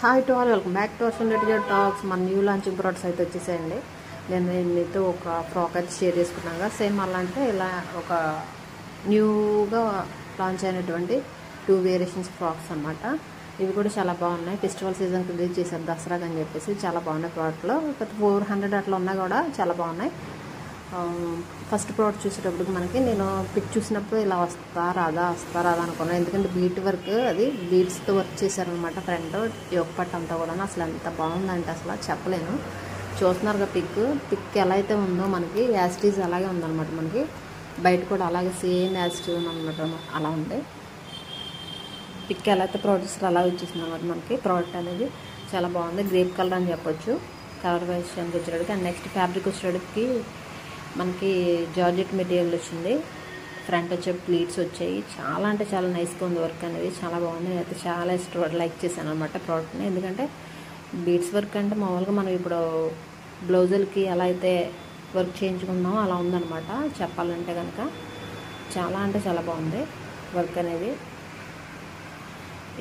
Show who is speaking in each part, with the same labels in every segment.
Speaker 1: Hi to all, welcome back to our little talks. మన new launching products అయితే వచ్చేసాయండి. నేను మీతో ఒక ఫ్రాక్ అయితే షేర్ చేసుకున్నాగా, సేమ్ అలాంటి ఇలా ఒక న్యూగా లాంచ్ అయినటువంటి 2 వేరియేషన్స్ ఫ్రాక్స్ అనమాట. ఇవి కూడా చాలా బాగున్నాయి. ఫెస్టివల్ సీజన్కి రిలీజ్ చేశారు, దసరాకి అని చెప్పేసి. చాలా బాగున్నాయి ప్రోడక్ట్లో. ఒక 400 అట్లా ఉన్నా కూడా చాలా బాగున్నాయి. ఫస్ట్ ప్రోడక్ట్ చూసేటప్పటికి మనకి నేను పిక్ చూసినప్పుడు ఇలా వస్తా రాదా అనుకున్నాను. ఎందుకంటే బీట్ వర్క్, అది బీడ్స్తో వర్క్ చేశారనమాట. ఫ్రంట్ యోగ పట్టు అంతా కూడా అసలు ఎంత బాగుందంటే అసలు చెప్పలేను. చూస్తున్నారుగా పిక్ ఎలా అయితే ఉందో మనకి యాస్టీజ్ అలాగే ఉందన్నమాట. మనకి బయట కూడా అలాగే సేమ్ యాస్టీజ్ ఉందన్నమాట. అలా ఉంది పిక్. ఎలా అయితే ప్రొడ్యూసర్ అలా వచ్చేసింది అనమాట. మనకి ప్రోడక్ట్ అనేది చాలా బాగుంది. గ్రేప్ కలర్ అని చెప్పొచ్చు కలర్ వైజ్ వచ్చేటప్పటికి. అండ్ నెక్స్ట్ ఫ్యాబ్రిక్ వచ్చేటప్పటికి మనకి జార్జెట్ మెటీరియల్ వచ్చింది. ఫ్రంట్ వచ్చే ప్లీట్స్ వచ్చాయి. చాలా అంటే చాలా నైస్గా ఉంది వర్క్ అనేది. చాలా బాగుంది. నేనైతే చాలా లైక్ చేశాను అనమాట ప్రోడక్ట్ని. ఎందుకంటే బీడ్స్ వర్క్ అంటే మామూలుగా మనం ఇప్పుడు బ్లౌజులకి ఎలా అయితే వర్క్ చేయించుకున్నామో అలా ఉందన్నమాట చెప్పాలంటే కనుక. చాలా అంటే చాలా బాగుంది వర్క్ అనేది.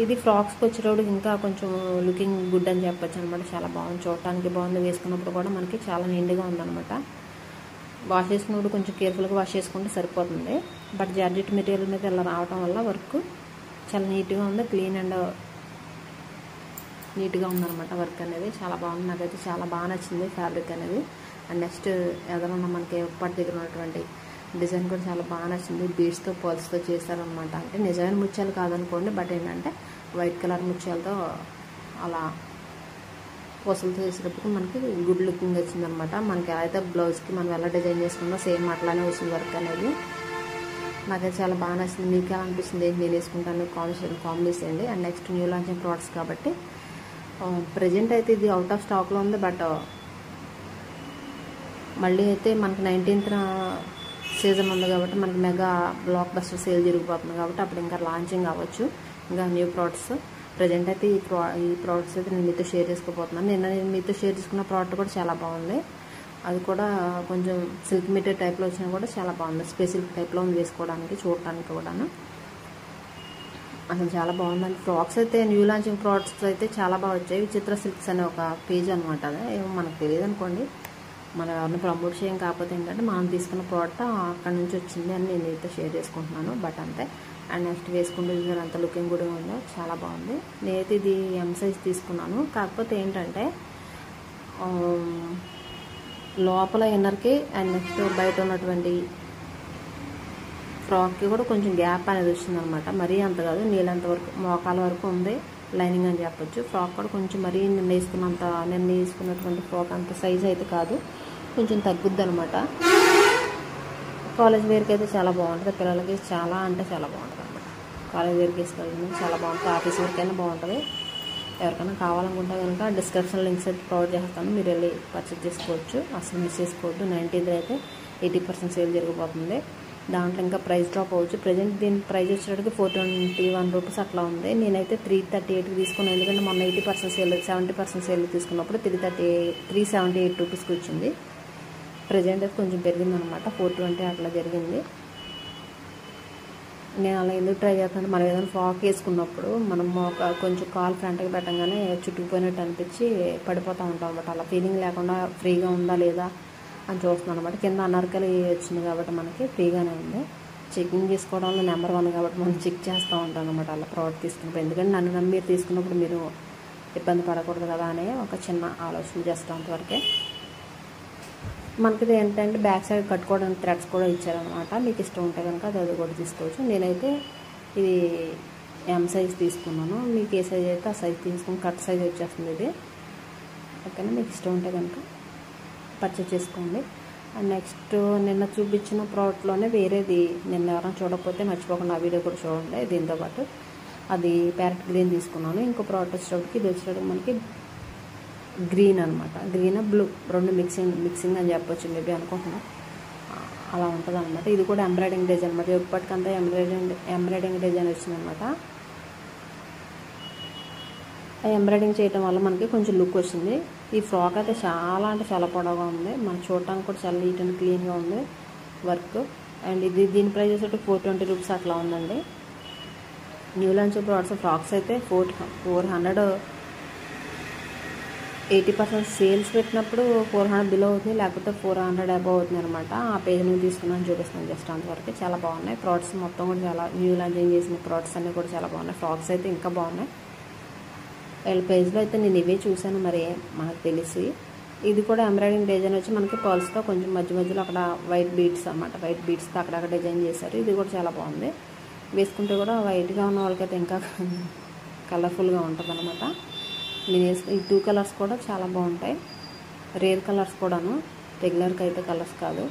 Speaker 1: ఇది ఫ్రాక్స్కి వచ్చేటప్పుడు ఇంకా కొంచెం లుకింగ్ గుడ్ అని చెప్పొచ్చు అనమాట. చాలా బాగుంది, చూడటానికి బాగుంది. వేసుకున్నప్పుడు కూడా మనకి చాలా నిండుగా ఉందన్నమాట. వాష్ చేసుకున్నప్పుడు కొంచెం కేర్ఫుల్గా వాష్ చేసుకుంటే సరిపోతుంది. బట్ జార్జెట్ మెటీరియల్ మీద ఇలా రావడం వల్ల వర్క్ చాలా నీట్గా ఉంది. క్లీన్ అండ్ నీట్గా ఉందన్నమాట వర్క్ అనేది. చాలా బాగుంది. నాకైతే చాలా బాగా నచ్చింది ఫ్యాబ్రిక్ అనేది. అండ్ నెక్స్ట్ ఎదురున్న మనకి ఉప్పటి దగ్గర ఉన్నటువంటి డిజైన్ కూడా చాలా బాగా నచ్చింది. బీడ్స్తో పర్ల్స్తో చేశారనమాట. అంటే నిజమైన ముత్యాలు కాదనుకోండి, బట్ ఏంటంటే వైట్ కలర్ ముత్యాలతో అలా పూసలతో చేసేటప్పుడు మనకి గుడ్ లుకింగ్ వచ్చిందనమాట. మనకి ఎలా అయితే బ్లౌజ్కి మనం ఎలా డిజైన్ చేసుకుందో సేమ్ అట్లానే వచ్చింది వర్క్ అనేది. నాకైతే చాలా బాగా నచ్చింది. మీకు ఎలా అనిపిస్తుంది, నేను వేసుకుంటాను కామెంట్ చేయండి. And next new launching products కాబట్టి ప్రజెంట్ అయితే ఇది అవుట్ ఆఫ్ స్టాక్లో ఉంది. బట్ మళ్ళీ అయితే మనకి 19th సీజన్ ఉంది కాబట్టి మనకి మెగా బ్లాక్ బస్టర్ సేల్ జరిగిపోతుంది కాబట్టి అప్పుడు ఇంకా లాంచింగ్ అవ్వచ్చు ఇంకా న్యూ ప్రోడక్ట్స్. ప్రజెంట్ అయితే ఈ ప్రోడక్ట్స్ అయితే నేను మీతో షేర్ చేసుకోబోతున్నాను. నేను మీతో షేర్ చేసుకున్న ప్రోడక్ట్ కూడా చాలా బాగుంది. అది కూడా కొంచెం సిల్క్ మెటీరియల్ టైప్లో వచ్చినా కూడా చాలా బాగుంది. స్పెషల్ టైప్లో ఉంది వేసుకోవడానికి, చూడటానికి కూడాను అసలు చాలా బాగుందండి. ఫ్రాక్స్ అయితే న్యూ లాంచింగ్ ప్రోడక్ట్స్ అయితే చాలా బాగా వచ్చాయి. విచిత్ర సిల్క్స్ అనే ఒక పేజ్ అనమాట. అదే ఏమో మనకు తెలియదు అనుకోండి, మనం ఎవరిని ప్రమోట్ చేయం. కాకపోతే ఏంటంటే మనం తీసుకున్న ప్రోడక్ట్ అక్కడ నుంచి వచ్చింది అని నేను మీతో షేర్ చేసుకుంటున్నాను. బట్ అంతే. అండ్ నెక్స్ట్ వేసుకుంటూ చూసారు అంత లుకింగ్ కూడా ఉందో, చాలా బాగుంది. నేనైతే ఇది ఎం సైజ్ తీసుకున్నాను. కాకపోతే ఏంటంటే లోపల ఇన్నర్కి అండ్ నెక్స్ట్ బయట ఉన్నటువంటి ఫ్రాక్కి కూడా కొంచెం గ్యాప్ అనేది వచ్చిందనమాట. మరీ అంత కాదు, నీళ్ళంత వరకు మోకాల వరకు ఉంది లైనింగ్ అని చెప్పొచ్చు. ఫ్రాక్ కూడా కొంచెం మరీ నిన్న వేసుకున్నటువంటి ఫ్రాక్ అంత సైజ్ అయితే కాదు, కొంచెం తగ్గుద్ది అనమాట. కాలేజ్ వేర్కి అయితే చాలా బాగుంటుంది. పిల్లలకి చాలా అంటే చాలా బాగుంటుంది అనమాట. కాలేజ్ వేర్కి వేసుకోవాలి చాలా బాగుంటుంది. ఆఫీస్ వేర్కి అయినా బాగుంటుంది. ఎవరికైనా కావాలనుకుంటే కనుక డిస్క్రిప్షన్ లింక్స్ అయితే ప్రొవైడ్ చేస్తాను, మీరు వెళ్ళి పర్చేజ్ చేసుకోవచ్చు. అసలు మిస్ చేసుకోవద్దు. 19th అయితే 80% సేల్ జరిగిపోతుంది. దాంట్లో ఇంకా ప్రైస్ డ్రాప్ అవ్వచ్చు. ప్రజెంట్ దీని ప్రైస్ వచ్చేటప్పటికి 421 రూపీస్ అట్లా ఉంది. నేనైతే 338 తీసుకున్నాను. ఎందుకంటే మొన్న 80% సేల్ 70% సేల్ తీసుకున్నప్పుడు 378 రూపీస్కి వచ్చింది. ప్రజెంట్ అయితే కొంచెం పెరిగిందనమాట, 420 అట్లా జరిగింది. నేను అలా ఎందుకు ట్రై చేస్తాను, మనం ఏదైనా ఫ్రాక్ వేసుకున్నప్పుడు మనం కొంచెం కాల్ ఫ్రంట్కి పెట్టగానే చుట్టుకుపోయినట్టు అనిపించి పడిపోతూ ఉంటాం అనమాట. అలా ఫీలింగ్ లేకుండా ఫ్రీగా ఉందా లేదా అని చూస్తున్నాను అనమాట. కింద అనార్కలి వచ్చింది కాబట్టి మనకి ఫ్రీగానే ఉంది. చెకింగ్ చేసుకోవడంలో నెంబర్ 1 కాబట్టి మనం చెక్ చేస్తూ ఉంటాం అనమాట అలా ప్రోడక్ట్ తీసుకున్నప్పుడు. ఎందుకంటే నన్ను నమ్మి మీరు తీసుకున్నప్పుడు మీరు ఇబ్బంది పడకూడదు కదా అనే ఒక చిన్న ఆలోచన చేస్తాం. అంతవరకే. మనకి ఏంటంటే బ్యాక్ సైడ్ కట్టుకోవడానికి థ్రెడ్స్ కూడా ఇచ్చారనమాట. మీకు ఇష్టం ఉంటే కనుక అది కూడా తీసుకోవచ్చు. నేనైతే ఇది ఎం సైజ్ తీసుకున్నాను. మీకు ఏ సైజ్ అయితే ఆ సైజ్ తీసుకుని కట్ సైజ్ వచ్చేస్తుంది ఇది. ఓకేనా, మీకు ఇష్టం ఉంటే కనుక పర్చేజ్ చేసుకోండి. అండ్ నెక్స్ట్ నిన్న చూపించిన ప్రోడక్ట్లోనే వేరేది నిన్న ఎవరైనా చూడకపోతే మర్చిపోకుండా ఆ వీడియో కూడా చూడండి. దీంతోపాటు అది ప్యారెట్ గ్రీన్ తీసుకున్నాను. ఇంకో ప్రోడక్ట్ వచ్చేటప్పటికి ఇది వచ్చేటప్పుడు మనకి గ్రీన్ అనమాట. గ్రీన్ బ్లూ రెండు మిక్సింగ్ అని చెప్పొచ్చు మేబీ అనుకుంటున్నాను. అలా ఉంటుంది అనమాట. ఇది కూడా ఎంబ్రాయిడింగ్ డిజైన్ అనమాట. ఇప్పటికంతా ఎంబ్రాయిడింగ్ డిజైన్ వచ్చిందనమాట. ఎంబ్రాయిడింగ్ చేయడం వల్ల మనకి కొంచెం లుక్ వచ్చింది. ఈ ఫ్రాక్ అయితే చాలా అంటే చాలా పొడవుగా ఉంది. మనం చూడటానికి కూడా చాలా నీట్ అండ్ క్లీన్గా ఉంది వర్క్. అండ్ దీని ప్రైస్ వచ్చేసి 420 రూపీస్ అట్లా ఉందండి. న్యూ లాంచ్ ప్రోడక్ట్స్ ఫ్రాక్స్ అయితే 400 80% సేల్స్ పెట్టినప్పుడు 400 బిలో అవుతుంది, లేకపోతే 400 అబవ్ అవుతుంది అనమాట. ఆ పేజ్ నుంచి తీసుకున్నాను, చూపిస్తున్నాను జస్ట్ అంతవరకు. చాలా బాగున్నాయి ప్రోడక్ట్స్ మొత్తం కూడా. చాలా న్యూ లాంచింగ్ చేసిన ప్రోడక్ట్స్ అన్నీ కూడా చాలా బాగున్నాయి. ఫ్రాక్స్ అయితే ఇంకా బాగున్నాయి. వీళ్ళ పేజ్లో అయితే నేను ఇవే చూశాను, మరి మనకు తెలిసి. ఇది కూడా ఎంబ్రాయిడింగ్ డిజైన్ వచ్చి మనకి పర్ల్స్తో కొంచెం మధ్య మధ్యలో అక్కడ వైట్ బీడ్స్ అనమాట. వైట్ బీడ్స్తో అక్కడక్కడ డిజైన్ చేశారు. ఇది కూడా చాలా బాగుంది. వేసుకుంటే కూడా వైట్గా ఉన్న వాళ్ళకైతే ఇంకా కలర్ఫుల్గా ఉంటుంది అనమాట. నేను ఈ 2 కలర్స్ కూడా చాలా బాగుంటాయి. రేర్ కలర్స్ కూడాను, రెగ్యులర్గా అయితే కలర్స్ కాదు.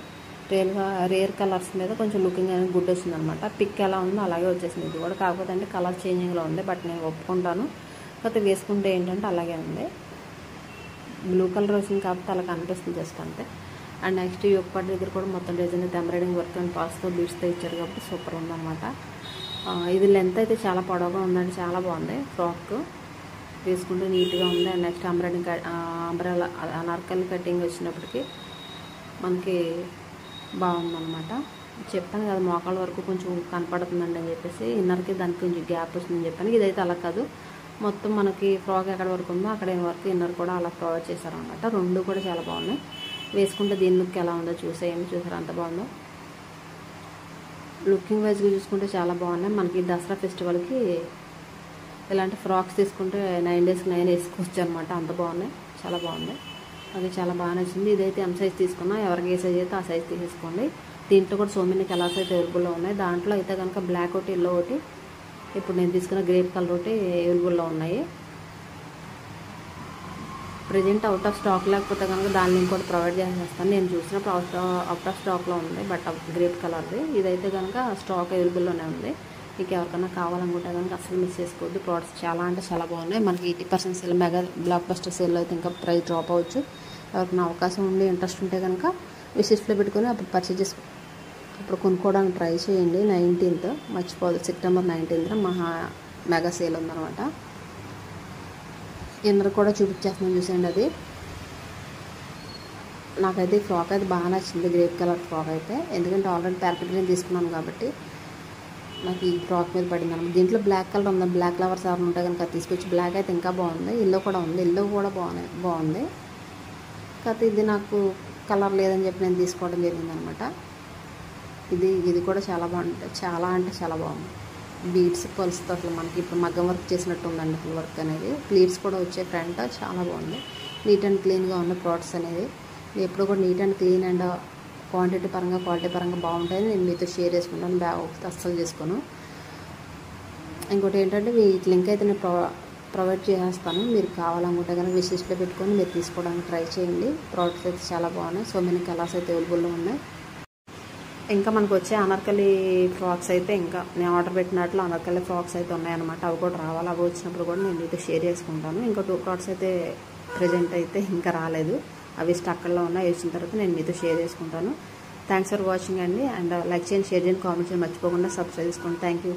Speaker 1: రేర్ కలర్స్ మీద కొంచెం లుకింగ్ అనేది గుడ్ వచ్చింది అనమాట. పిక్ ఎలా ఉందో అలాగే వచ్చేసింది. ఇది కూడా కాకపోతే అంటే కలర్ చేంజింగ్లో ఉంది, బట్ నేను ఒప్పుకుంటాను. కాకపోతే వేసుకుంటే ఏంటంటే అలాగే ఉంది. బ్లూ కలర్ వచ్చింది కాబట్టి అలా కనిపిస్తుంది జస్ట్ అంతే. అండ్ నెక్స్ట్ ఈ ఒక్కటి దగ్గర కూడా మొత్తం డిజైన్ అయితే ఎంబ్రాయిడింగ్ వర్క్ అండ్ పాస్తో బీడ్స్తో ఇచ్చారు కాబట్టి సూపర్ ఉందన్నమాట. ఇది లెంత్ అయితే చాలా పొడవుగా ఉందండి, చాలా బాగుంది. ఫ్రాక్ వేసుకుంటే నీట్గా ఉంది. And next umbrella Anarkali cutting వచ్చినప్పటికీ మనకి బాగుందన్నమాట. చెప్పాను కదా మోకాళ్ళ వరకు కొంచెం కనపడుతుందండి అని చెప్పేసి, ఇన్నర్కి దానికి కొంచెం గ్యాప్ వస్తుందని చెప్పాను. ఇదైతే అలా కాదు, మొత్తం మనకి ఫ్రాక్ ఎక్కడ వరకు ఉందో అక్కడ వరకు ఇన్నర్ కూడా అలా ప్రొవైడ్ చేశారనమాట. రెండు కూడా చాలా బాగున్నాయి. వేసుకుంటే దీని లుక్ ఎలా ఉందో చూసేయండి. చూసారు అంత బాగుందో. లుకింగ్ వైజ్గా చూసుకుంటే చాలా బాగున్నాయి. మనకి దసరా ఫెస్టివల్కి ఇలాంటి ఫ్రాక్స్ తీసుకుంటే 9 డేస్కి 9 వేసుకోవచ్చు అనమాట. అంత బాగున్నాయి, చాలా బాగుంది. అది చాలా బాగా నచ్చింది. ఇదైతే ఎం సైజ్ తీసుకున్నా, ఎవరికి ఏ సైజ్ అయితే ఆ సైజ్ తీసేసుకోండి. దీంట్లో కూడా సో మెనీ కలర్స్ అయితే అవైలబుల్లో ఉన్నాయి. దాంట్లో అయితే కనుక బ్లాక్ ఒకటి, ఎల్లో ఒకటి, ఇప్పుడు నేను తీసుకున్న గ్రేప్ కలర్ ఒకటి అవైలబుల్లో ఉన్నాయి. ప్రజెంట్ అవుట్ ఆఫ్ స్టాక్ లేకపోతే కనుక దాని లింక్ కూడా ప్రొవైడ్ చేసేస్తాను. నేను చూసినప్పుడు అవుట్ ఆఫ్ స్టాక్లో ఉంది, బట్ గ్రేప్ కలర్ది. ఇదైతే కనుక స్టాక్ అవైలబుల్లోనే ఉంది. మీకు ఎవరికైనా కావాలనుకుంటే కనుక అసలు మిస్ చేసుకోవద్దు. ప్రోడక్ట్స్ చాలా అంటే చాలా బాగున్నాయి. మనకి 80% సేల్, మెగా బ్లాక్ బస్టర్ సేల్లో అయితే ఇంకా ప్రైస్ డ్రాప్ అవ్వచ్చు. ఎవరికైనా అవకాశం ఉండి ఇంట్రెస్ట్ ఉంటే కనుక విషెస్లో పెట్టుకొని అప్పుడు పర్చేజ్ చేసుకో, ఇప్పుడు కొనుక్కోవడానికి ట్రై చేయండి. 19th మర్చిపోదు, సెప్టెంబర్ 19th మెగా సేల్ ఉందన్నమాట. ఇన్నర్ కూడా చూపించేస్తున్నాను చూసేయండి. అది నాకైతే ఈ ఫ్రాక్ అయితే బాగా నచ్చింది, గ్రేప్ కలర్ ఫ్రాక్ అయితే. ఎందుకంటే ఆల్రెడీ ప్యాకెట్ గ్రీన్ తీసుకున్నాను కాబట్టి నాకు ఈ ఫ్రాక్ మీద పడింది అనమాట. దీంట్లో బ్లాక్ కలర్ ఉంది, బ్లాక్ ఫ్లవర్స్ ఎవరు ఉంటే కనుక తీసుకొచ్చి. బ్లాక్ అయితే ఇంకా బాగుంది. ఎల్లో కూడా ఉంది, ఎల్లో కూడా బాగుంది. కాకపోతే ఇది నాకు కలర్ లేదని చెప్పి నేను తీసుకోవడం జరిగింది అనమాట. ఇది కూడా చాలా బాగుంటుంది, చాలా అంటే చాలా బాగుంది. బీడ్స్ పల్స్తో అసలు మనకి ఇప్పుడు మగ్గం వర్క్ చేసినట్టు ఉందండి ఫుల్ వర్క్ అనేది. ప్లీట్స్ కూడా వచ్చే ఫ్రంట్ చాలా బాగుంది. నీట్ అండ్ క్లీన్గా ఉన్న ప్రోడక్ట్స్ అనేది. ఎప్పుడు కూడా neat and clean and quality పరంగా బాగుంటాయని నేను మీతో షేర్ చేసుకుంటాను. అస్సలు చేసుకోను. ఇంకోటి ఏంటంటే వీటి లింక్ అయితే నేను ప్రొవైడ్ చేసేస్తాను. మీరు కావాలనుకుంటే కనుక విషెస్లో పెట్టుకొని మీరు తీసుకోవడానికి ట్రై చేయండి. ప్రోడక్ట్స్ అయితే చాలా బాగున్నాయి. సో మెనీ కలర్స్ అయితే అవైలబుల్లో ఉన్నాయి. ఇంకా మనకు వచ్చే అనార్కలి ఫ్రాక్స్ అయితే ఇంకా నేను ఆర్డర్ పెట్టినట్లు అనార్కలి ఫ్రాక్స్ అయితే ఉన్నాయన్నమాట. అవి కూడా రావాలి. అవి వచ్చినప్పుడు కూడా నేను మీతో షేర్ చేసుకుంటాను. ఇంకా 2 ప్రోడక్ట్స్ అయితే ప్రజెంట్ అయితే ఇంకా రాలేదు. అవి స్టక్లో ఉన్నాయి. వచ్చిన తర్వాత నేను మీతో షేర్ చేసుకుంటాను. థ్యాంక్స్ ఫర్ వాచింగ్ అండి. అండ్ లైక్ చేయండి, షేర్ చేయండి, కామెంట్ చేయండి మర్చిపోకుండా. సబ్స్క్రైబ్ చేసుకోండి. Thank you.